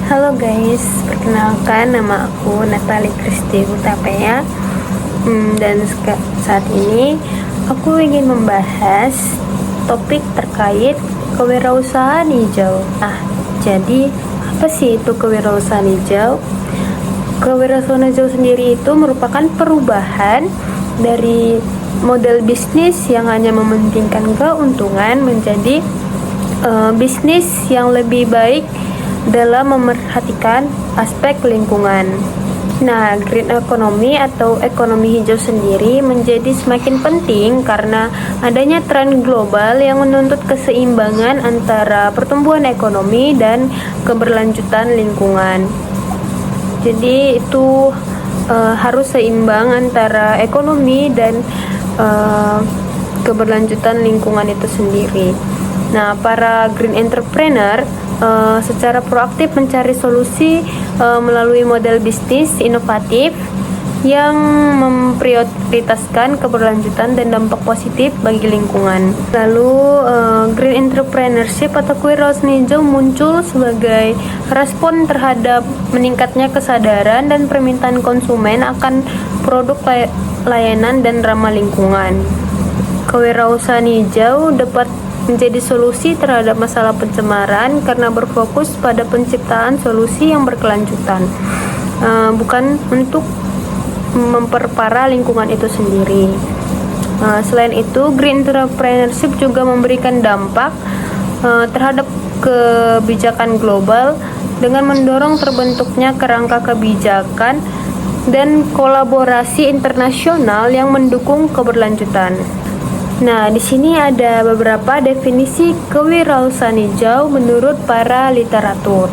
Halo guys, perkenalkan nama aku Natali Kristi Hutapea. Dan saat ini aku ingin membahas topik terkait kewirausahaan hijau. Jadi apa sih itu kewirausahaan hijau? Kewirausahaan hijau sendiri itu merupakan perubahan dari model bisnis yang hanya mementingkan keuntungan menjadi bisnis yang lebih baik dalam memerhatikan aspek lingkungan. Nah, green economy atau ekonomi hijau sendiri menjadi semakin penting karena adanya tren global yang menuntut keseimbangan antara pertumbuhan ekonomi dan keberlanjutan lingkungan. Jadi itu harus seimbang antara ekonomi dan keberlanjutan lingkungan itu sendiri. Nah, para green entrepreneur secara proaktif mencari solusi melalui model bisnis inovatif yang memprioritaskan keberlanjutan dan dampak positif bagi lingkungan. Lalu green entrepreneurship atau kewirausahaan hijau muncul sebagai respon terhadap meningkatnya kesadaran dan permintaan konsumen akan produk layanan dan ramah lingkungan. Kewirausahaan hijau dapat menjadi solusi terhadap masalah pencemaran karena berfokus pada penciptaan solusi yang berkelanjutan, bukan untuk memperparah lingkungan itu sendiri. Selain itu, green entrepreneurship juga memberikan dampak terhadap kebijakan global dengan mendorong terbentuknya kerangka kebijakan dan kolaborasi internasional yang mendukung keberlanjutan. Nah, di sini ada beberapa definisi kewirausahaan hijau menurut para literatur.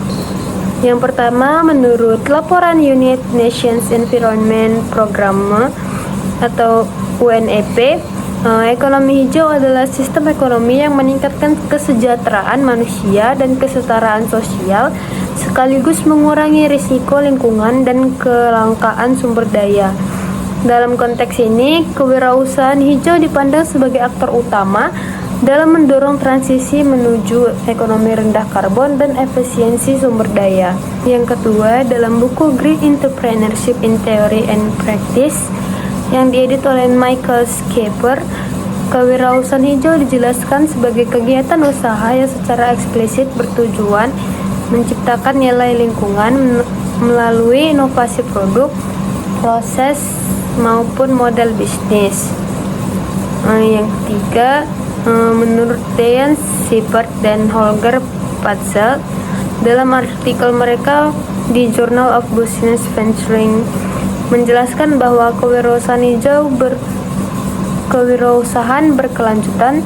Yang pertama, menurut laporan United Nations Environment Programme atau UNEP, ekonomi hijau adalah sistem ekonomi yang meningkatkan kesejahteraan manusia dan kesetaraan sosial, sekaligus mengurangi risiko lingkungan dan kelangkaan sumber daya. Dalam konteks ini, kewirausahaan hijau dipandang sebagai aktor utama dalam mendorong transisi menuju ekonomi rendah karbon dan efisiensi sumber daya. Yang kedua, dalam buku Green Entrepreneurship in Theory and Practice yang diedit oleh Michael Schaefer, kewirausahaan hijau dijelaskan sebagai kegiatan usaha yang secara eksplisit bertujuan menciptakan nilai lingkungan melalui inovasi produk, proses, maupun model bisnis. Yang ketiga, menurut Dean Siebert dan Holger Patzel dalam artikel mereka di Journal of Business Venturing menjelaskan bahwa kewirausahaan berkelanjutan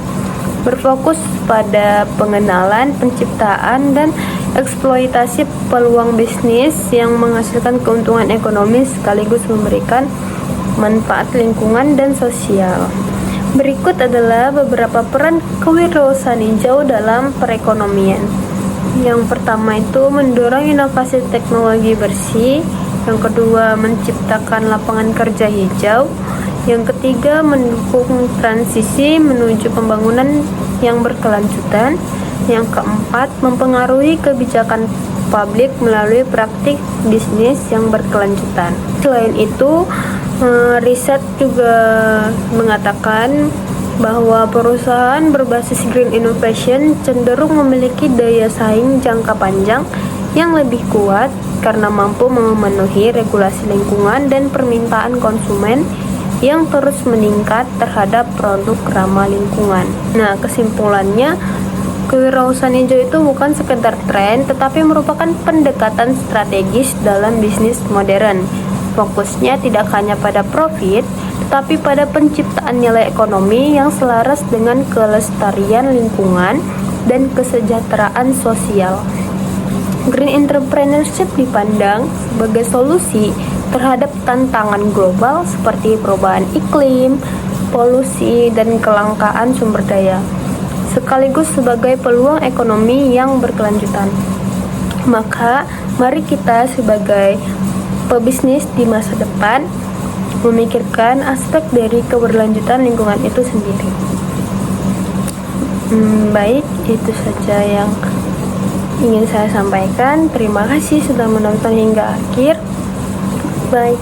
berfokus pada pengenalan, penciptaan, dan eksploitasi peluang bisnis yang menghasilkan keuntungan ekonomis sekaligus memberikan manfaat lingkungan dan sosial. Berikut adalah beberapa peran kewirausahaan hijau dalam perekonomian. Yang pertama itu mendorong inovasi teknologi bersih. Yang kedua, menciptakan lapangan kerja hijau. Yang ketiga, mendukung transisi menuju pembangunan yang berkelanjutan. Yang keempat, mempengaruhi kebijakan publik melalui praktik bisnis yang berkelanjutan. Selain itu, riset juga mengatakan bahwa perusahaan berbasis green innovation cenderung memiliki daya saing jangka panjang yang lebih kuat karena mampu memenuhi regulasi lingkungan dan permintaan konsumen yang terus meningkat terhadap produk ramah lingkungan. Nah, kesimpulannya, kewirausahaan hijau itu bukan sekedar tren, tetapi merupakan pendekatan strategis dalam bisnis modern. Fokusnya tidak hanya pada profit, tetapi pada penciptaan nilai ekonomi yang selaras dengan kelestarian lingkungan dan kesejahteraan sosial. Green entrepreneurship dipandang sebagai solusi terhadap tantangan global seperti perubahan iklim, polusi, dan kelangkaan sumber daya, sekaligus sebagai peluang ekonomi yang berkelanjutan. Maka, mari kita sebagai pebisnis di masa depan memikirkan aspek dari keberlanjutan lingkungan itu sendiri. Baik, itu saja yang ingin saya sampaikan. Terima kasih sudah menonton hingga akhir. Bye.